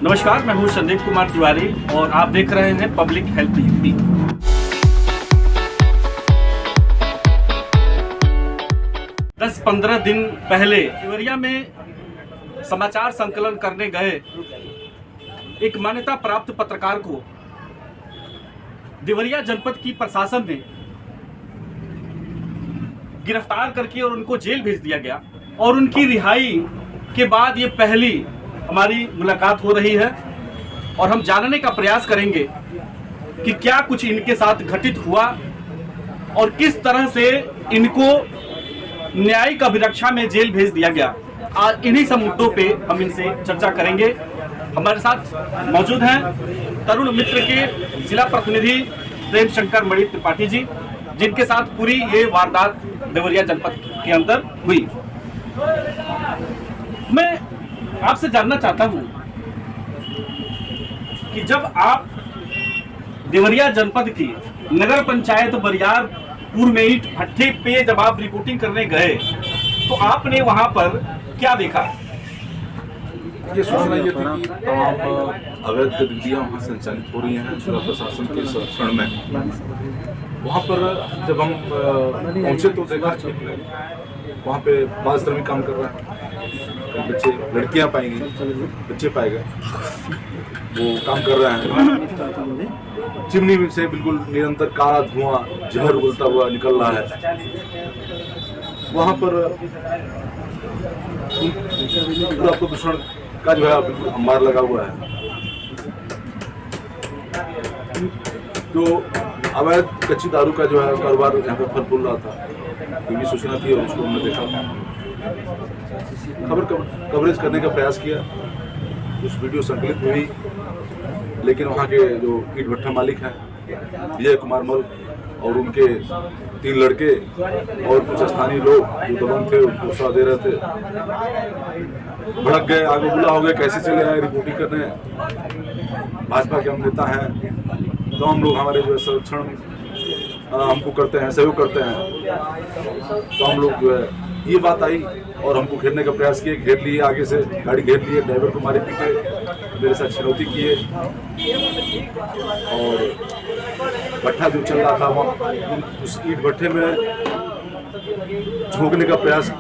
नमस्कार, मैं हूं संदीप कुमार तिवारी और आप देख रहे हैं पब्लिक हेल्थ यूपी। दस 15 दिन पहले देवरिया में समाचार संकलन करने गए एक मान्यता प्राप्त पत्रकार को देवरिया जनपद की प्रशासन ने गिरफ्तार करके और उनको जेल भेज दिया गया और उनकी रिहाई के बाद ये पहली हमारी मुलाकात हो रही है और हम जानने का प्रयास करेंगे कि क्या कुछ इनके साथ घटित हुआ और किस तरह से इनको न्यायिक अभिरक्षा में जेल भेज दिया गया। आज इन्हीं सब मुद्दों पे हम इनसे चर्चा करेंगे। हमारे साथ मौजूद हैं तरुण मित्र के जिला प्रतिनिधि प्रेम शंकर मणि त्रिपाठी जी, जिनके साथ पूरी ये वारदात देवरिया जनपद के अंदर हुई। मैं आपसे जानना चाहता हूं कि जब आप देवरिया जनपद की नगर पंचायत बरियारपुर में ईंट भट्ठे पे जब आप रिपोर्टिंग करने गए तो आपने वहां पर क्या देखा? ये सूचना ये थी कि तमाम अवैध गतिविधियां वहाँ संचालित हो रही हैं जिला प्रशासन के संरक्षण में। वहाँ पर जब हम पहुँचे तो देखा वहाँ पे बाल श्रमिक काम कर रहे हैं, बच्चे लड़कियाँ पाई गई, बच्चे पाए गए, वो काम कर रहे हैं। चिमनी से बिल्कुल निरंतर काला धुआं जहर उगलता हुआ निकल रहा है। वहाँ पर पूरा प्रदूषण का जो है बिल्कुल अंबार लगा हुआ है। तो अवैध कच्ची दारू का जो है कारोबार यहाँ पर फल फूल रहा था, ये भी सूचना थी और उसको हमने देखा, कवरेज करने का प्रयास किया, कुछ वीडियो संकलित हुई, लेकिन वहाँ के जो ईंट भट्ठा मालिक हैं विजय कुमार मल और उनके 3 लड़के और कुछ स्थानीय लोग जो दबंग थे उनको उत्साह दे रहे थे, भड़क गए, आगे बुला हो गए, कैसे चले आए रिपोर्टिंग करने। भाजपा के हम नेता हैं तो हम लोग हमारे जो है संरक्षण हमको करते हैं, सहयोग करते हैं, तो हम लोग जो है ये बात आई और हमको घेरने का प्रयास किए, घेर लिए, आगे से गाड़ी घेर लिए, ड्राइवर को मारे पीटे, मेरे साथ छिनौती किए और भट्ठा जो चल रहा था वहाँ उस ईंट भट्ठे में झोंकने का प्रयास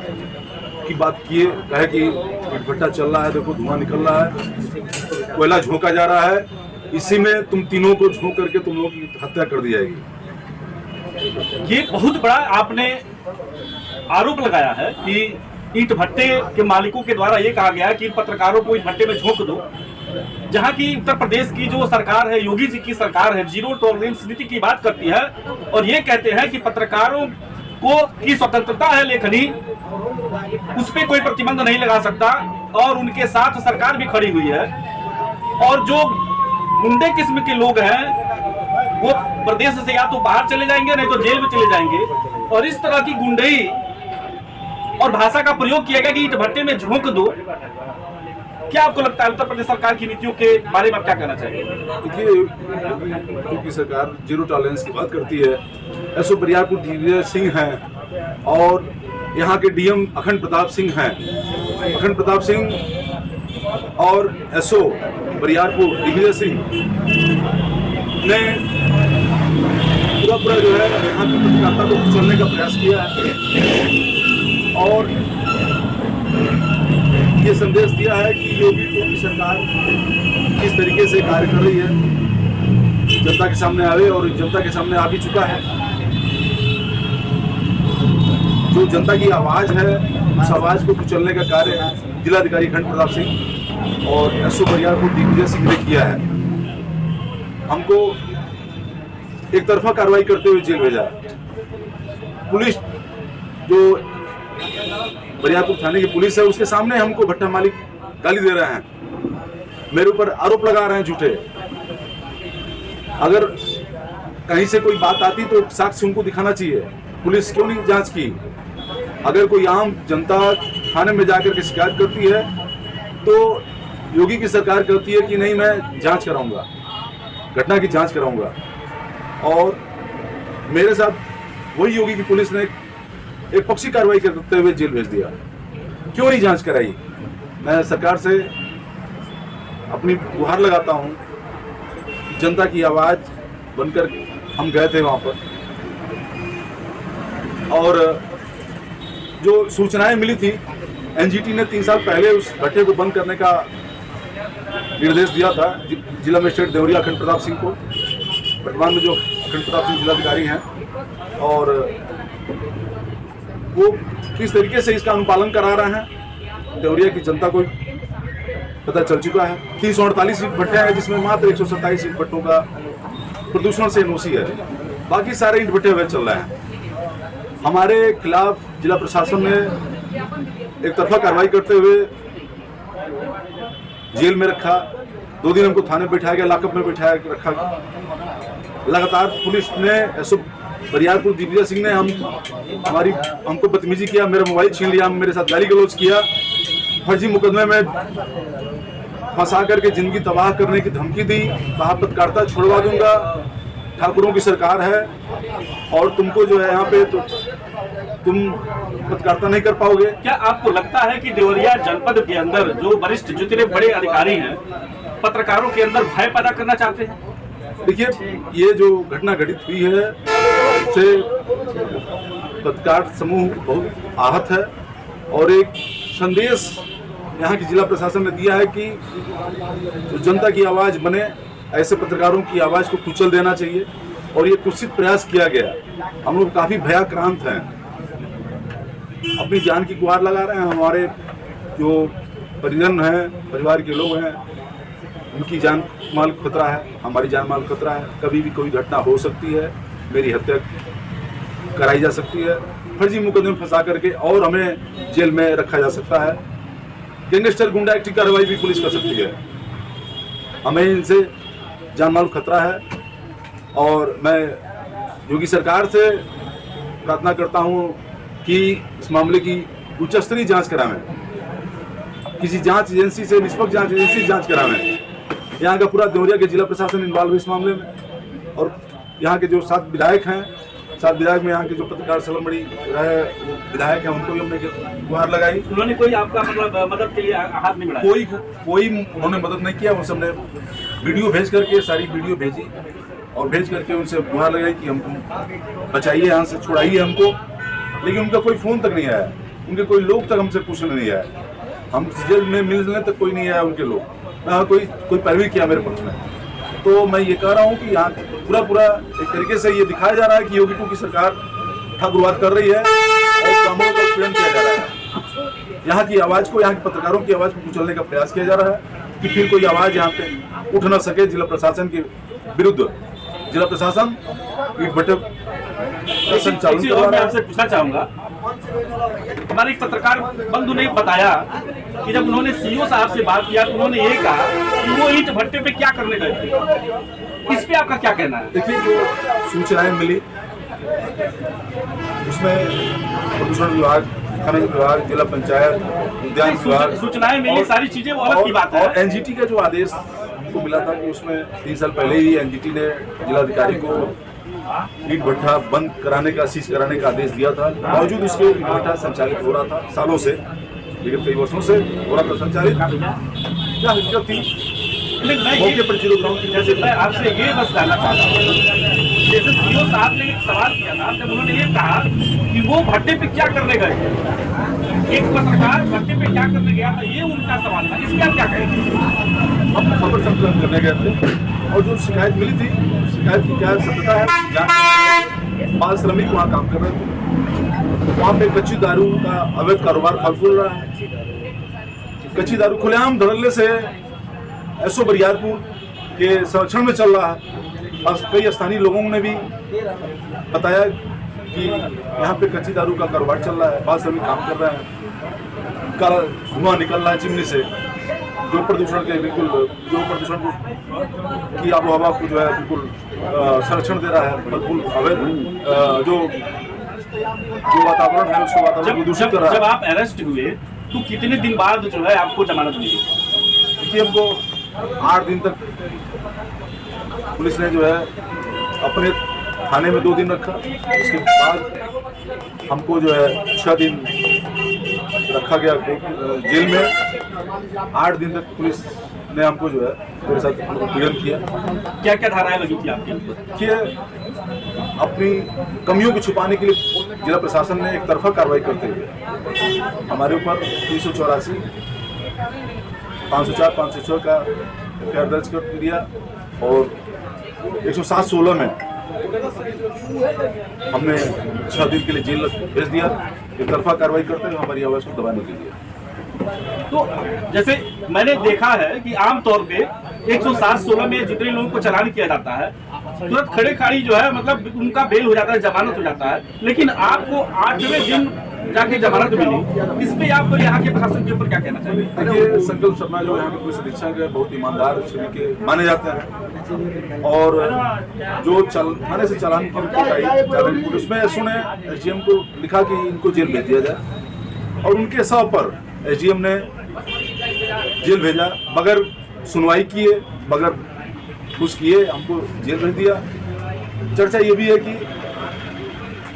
की बात किए, कहे कि ईंट भट्ठा चल रहा है, देखो धुआं निकल रहा है, कोयला झोंका जा रहा है, इसी में तुम तीनों को झोंक करके तुम लोगों की हत्या कर दी जाएगी। ये बहुत बड़ा आपने आरोप लगाया है कि ईंट भट्टे के मालिकों के द्वारा ये कहा गया कि पत्रकारों को ईंट भट्टे में झोंक दो, जहां की उत्तर प्रदेश की जो सरकार है, योगी जी की सरकार है, जीरो टॉलरेंस नीति की बात करती है और ये कहते हैं कि पत्रकारों को की स्वतंत्रता है लेखनी, उस पर कोई प्रतिबंध नहीं लगा सकता और उनके साथ सरकार भी खड़ी हुई है। और जो गुंडे किस्म के लोग हैं वो प्रदेश से या तो बाहर चले जाएंगे नहीं तो जेल में चले जाएंगे और इस तरह की गुंडई और भाषा का प्रयोग किया गया कि ईंट भट्टे में झोंक दो। क्या आपको लगता है उत्तर प्रदेश सरकार की नीतियों के बारे में आप क्या कहना चाहिए? देखिए, योगी सरकार जीरो टॉलरेंस की बात करती है। एसओ बरियारपुर दिग्विजय सिंह हैं और यहाँ के डीएम अखंड प्रताप सिंह हैं। अखंड प्रताप सिंह और एसओ बरियारपुर दिग्विजय सिंह ने पूरा जो है यहाँ की पत्रकारिता को कुचलने का प्रयास किया है और ये संदेश दिया है कि योगी की सरकार किस तरीके से कार्य कर रही है, जनता के सामने आवे और जनता के सामने आ भी चुका है। जो जनता की आवाज है उस आवाज को कुचलने का कार्य जिलाधिकारी खंड प्रताप सिंह और एसओ बरियारपुर दिग्विजय सिंह ने किया है। हमको एक तरफा कार्रवाई करते हुए जेल भेजा। पुलिस जो बरियारपुर थाने की पुलिस है उसके सामने हमको भट्ठा मालिक गाली दे रहे हैं, मेरे ऊपर आरोप लगा रहे हैं झूठे। अगर कहीं से कोई बात आती तो साक्ष्य उनको दिखाना चाहिए, पुलिस क्यों नहीं जांच की? अगर कोई आम जनता थाने में जाकर के शिकायत करती है तो योगी की सरकार कहती है कि नहीं मैं जांच कराऊंगा, घटना की जांच कराऊंगा और मेरे साथ वही योगी की पुलिस ने एक पक्षी कार्रवाई करते हुए जेल भेज दिया। क्यों नहीं जांच कराई? मैं सरकार से अपनी गुहार लगाता हूँ। जनता की आवाज़ बनकर हम गए थे वहाँ पर, और जो सूचनाएं मिली थी, एनजीटी ने 3 साल पहले उस भट्टे को बंद करने का निर्देश दिया था जिला मजिस्ट्रेट देवरिया अखंड प्रताप सिंह को। वर्तमान में जो अखंड प्रताप सिंह जिलाधिकारी हैं, और वो किस तरीके से इसका अनुपालन करा रहे हैं देवरिया की जनता को पता चल चुका है। 348 ईंट भट्टे हैं, जिसमें मात्र 127 ईंट भट्टों का प्रदूषण से एनओसी है, बाकी सारे ईंट भट्टे अवैध चल रहे हैं। हमारे खिलाफ जिला प्रशासन ने एक तरफा कार्रवाई करते हुए जेल में रखा, 2 दिन हमको थाने बैठाया गया, लॉकअप में बैठाया रखा। लगातार पुलिस ने एसओ बरियारपुर दिग्विजय सिंह ने हमको बदतमीजी किया, मेरा मोबाइल छीन लिया, मेरे साथ गाली गलौज किया, फर्जी मुकदमे में फंसा करके जिंदगी तबाह करने की धमकी दी। कहा पत्रकारिता छुड़वा दूंगा, ठाकुरों की सरकार है और तुमको जो है यहाँ पे तो तुम पत्रकारिता नहीं कर पाओगे। क्या आपको लगता है कि देवरिया जनपद के अंदर जो वरिष्ठ जितने बड़े अधिकारी हैं पत्रकारों के अंदर भय पैदा करना चाहते हैं? देखिए, ये जो घटना घटित हुई है उससे पत्रकार समूह बहुत आहत है, और एक संदेश यहाँ की जिला प्रशासन ने दिया है कि जो जनता की आवाज़ बने, ऐसे पत्रकारों की आवाज़ को कुचल देना चाहिए, और ये कुत्सित प्रयास किया गया। हम लोग काफ़ी भयाक्रांत हैं, अपनी जान की गुहार लगा रहे हैं। हमारे जो परिजन हैं, परिवार के लोग हैं, उनकी जान माल खतरा है, हमारी जान माल खतरा है। कभी भी कोई घटना हो सकती है, मेरी हत्या कराई जा सकती है, फर्जी मुकदमे में फंसा करके और हमें जेल में रखा जा सकता है। गैंगस्टर गुंडा एक्ट की कार्रवाई भी पुलिस कर सकती है। हमें इनसे जान माल खतरा है, और मैं योगी सरकार से प्रार्थना करता हूँ कि इस मामले की उच्च स्तरीय जाँच करावें, किसी जांच एजेंसी से, निष्पक्ष जांच एजेंसी से जांच करावें। यहाँ का पूरा देवरिया के जिला प्रशासन इन्वॉल्व है इस मामले में, और यहाँ के जो 7 विधायक हैं, 7 विधायक में यहाँ के जो पत्रकार सलमड़ी रहे विधायक हैं, उनको भी हमने गुहार लगाई। उन्होंने कोई आपका मतलब मदद के लिए हाथ नहीं बढ़ाया? कोई उन्होंने मदद नहीं किया। उन सबने वीडियो भेज करके, सारी वीडियो भेजी और भेज करके उनसे गुहार लगाई कि हमको बचाइए, यहाँ से छुड़ाइए हमको, लेकिन उनका कोई फ़ोन तक नहीं आया, उनके कोई लोग तक हमसे पूछने नहीं आया, हम जेल में मिलने तक कोई नहीं आया उनके लोग, ना कोई पैरवी किया मेरे पक्ष में। तो मैं ये कह रहा हूँ कि यहाँ पूरा एक तरीके से ये दिखाया जा रहा है कि योगी 2 की सरकार ठाकुरवाद कर रही है और ब्राह्मणों का उत्पीड़न किया जा रहा है। यहाँ की आवाज़ को, यहाँ के पत्रकारों की आवाज़ को कुचलने का प्रयास किया जा रहा है कि फिर कोई आवाज़ यहाँ पे उठ ना सके जिला प्रशासन के विरुद्ध। जिला प्रशासन ईंट भट्टे का संचालन कर रहा है। मैं आपसे पूछना चाहूँगा, हमारे एक पत्रकार बंधु ने बताया कि जब उन्होंने सीईओ साहब से बात किया तो उन्होंने ये कहा कि वो ईंट भट्टे पे क्या करने गए थे। इस पे आपका क्या कहना है? देखिए, जो सूचनाएं मिली उसमें प्रदूषण विभाग, खनिज विभाग, जिला पंचायत, उद्यान विभाग, सूचनाएं मिली, सारी चीजें वो अलग की बात है। और एनजीटी का जो आदेश को मिला था कि उसमें 3 साल पहले ही एनजीटी ने जिलाधिकारी को ईंट भट्टा बंद कराने का, सीज कराने का आदेश दिया था। बावजूद उसके ईंट भट्टा संचालित हो रहा था सालों से, लेकिन कई वर्षों से हो रहा था संचालित। क्या हकीकत थी मौके पर 0 ग्राउंड की? जैसे मैं आपसे ये बस जानना चाहता हूँ, जैसे सीईओ साहब ने एक सवाल किया था जब उन्होंने ये कहा कि वो भट्टे पे क्या करने गए थे, एक पत्रकार भट्टे पे क्या करने गया था, ये उनका सवाल था। इसमें आप क्या कहेंगे? हम खबर संकलन करने गए थे और जो शिकायत मिली थी, शिकायत की क्या सत्यता है, 5 श्रमिक वहाँ काम कर रहे थे। वहाँ पे कच्ची दारू का अवैध कारोबार फल फूल रहा है। कच्ची दारू खुलेआम धड़ल्ले से एसओ बरियारपुर के संरक्षण में चल रहा है। और कई स्थानीय लोगों ने भी बताया कि यहाँ पे कच्ची दारू का कारोबार चल रहा है, 5 श्रमिक काम कर रहे हैं, काला धुआं निकल रहा है चिमनी से, जो प्रदूषण के बिल्कुल, जो प्रदूषण की आबो हवा को जो है बिल्कुल संरक्षण दे रहा है। बिल्कुल अवैध जो वातावरण है उसको वातावरण प्रदूषित कर रहा है। जब आप अरेस्ट हुए तो कितने दिन बाद जो है आपको जमानत मिली? देखिए, हमको 8 दिन तक पुलिस ने जो है अपने थाने में 2 दिन रखा, उसके बाद हमको जो है 6 दिन रखा गया जेल में। 8 दिन तक पुलिस ने हमको जो है मेरे साथ पीड़न किया। क्या क्या धाराएं लगी थी आपकी? कि अपनी कमियों को छुपाने के लिए जिला प्रशासन ने एक तरफा कार्रवाई करते हुए हमारे ऊपर 384, 504, 506 का एफआईआर दर्ज कर दिया और 107-16 में हमने 6 दिन के लिए जेल भेज दिया। एक तरफा कार्रवाई करते हुए हमारी आवाज़ को दबाने के लिए। तो जैसे मैंने देखा है कि आमतौर पे 107-16 में जितने लोगों को चालान किया जाता है तुरंत खड़े खाड़ी जो है मतलब उनका बेल हो जाता है, जमानत हो जाता है, लेकिन आपको 8वें दिन जाके जमानत मिली। इस पे आप यहाँ के प्रशासन के ऊपर क्या कहना चाहिए? देखिए, संकल्प शर्मा जो यहाँ के पुलिस अधीक्षक है बहुत ईमानदार श्रेणी के माने जाते हैं और जो थाने से चालान की रिपोर्ट आई, उसमें सुने एसडीएम को लिखा कि इनको जेल भेज दिया जाए और उनके सौ पर एसडीएम ने जेल भेजा, बगैर सुनवाई किए, बगैर कुछ किए हमको जेल भेज दिया। चर्चा ये भी है कि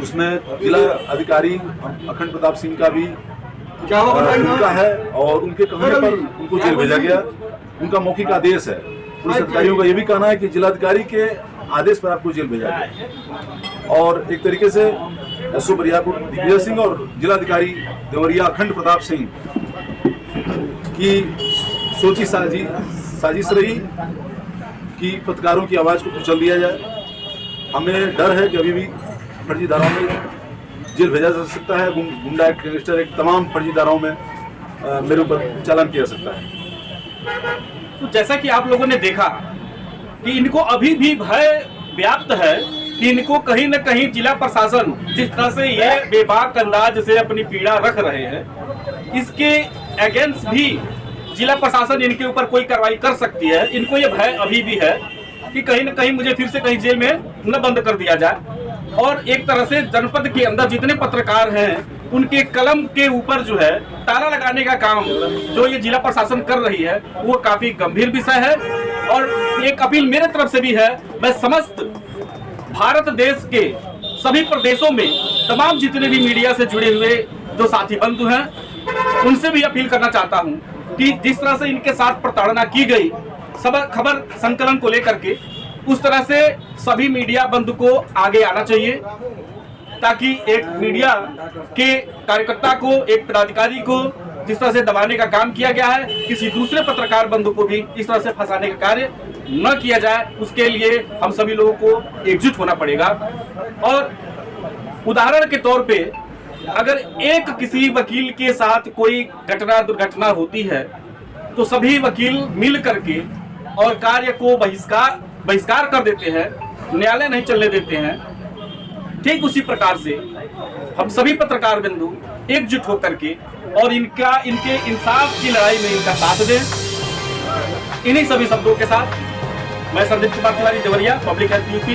उसमें जिला अधिकारी अखंड प्रताप सिंह का भी उनका है और उनके कहने पर उनको जेल भेजा गया। उनका मौखिक आदेश है। पुलिस अधिकारियों का ये भी कहना है कि जिलाधिकारी के आदेश पर आपको जेल भेजा गया और एक तरीके से एसओ बरियापुर दिग्विजय सिंह और जिलाधिकारी देवरिया अखंड प्रताप सिंह की सोची साजिश रही कि पत्रकारों की आवाज़ को कुचल दिया जाए। हमें डर है कि अभी भी फर्जी धाराओं में जेल भेजा जा सकता है। गुंडा एक्ट, गैंगस्टर एक्ट, तमाम फर्जी धाराओं में मेरे ऊपर चालान किया जा सकता है। तो जैसा कि आप लोगों ने देखा कि इनको अभी भी भय व्याप्त है कि इनको कहीं न कहीं जिला प्रशासन जिस तरह से ये बेबाक अंदाज से अपनी पीड़ा रख रहे हैं, इसके अगेंस्ट भी जिला प्रशासन इनके ऊपर कोई कार्रवाई कर सकती है। इनको ये भय अभी भी है कि कहीं न कहीं मुझे फिर से कहीं जेल में न बंद कर दिया जाए और एक तरह से जनपद के अंदर जितने पत्रकार हैं उनके कलम के ऊपर जो है ताला लगाने का काम जो ये जिला प्रशासन कर रही है वो काफी गंभीर विषय है। और एक अपील मेरे तरफ से भी है, मैं समस्त भारत देश के सभी प्रदेशों में तमाम जितने भी मीडिया से जुड़े हुए जो साथी बंधु हैं उनसे भी अपील करना चाहता हूं कि जिस तरह से इनके साथ प्रताड़ना की गई खबर संकलन को लेकर के, उस तरह से सभी मीडिया बंधु को आगे आना चाहिए ताकि एक मीडिया के कार्यकर्ता को, एक पदाधिकारी को जिस तरह से दबाने का काम किया गया है, किसी दूसरे पत्रकार बंधु को भी इस तरह से फंसाने का कार्य न किया जाए। उसके लिए हम सभी लोगों को एकजुट होना पड़ेगा। और उदाहरण के तौर पे अगर एक किसी वकील के साथ कोई दुर्घटना होती है तो सभी वकील मिल करके और कार्य को बहिष्कार कर देते हैं, न्यायालय नहीं चलने देते हैं। ठीक उसी प्रकार से हम सभी पत्रकार बंधु एकजुट होकर के और इनके इंसाफ की लड़ाई में इनका साथ दें। इन्हीं सभी शब्दों के साथ मैं Sandeep Kumar Tiwari, Deoria, public health UP.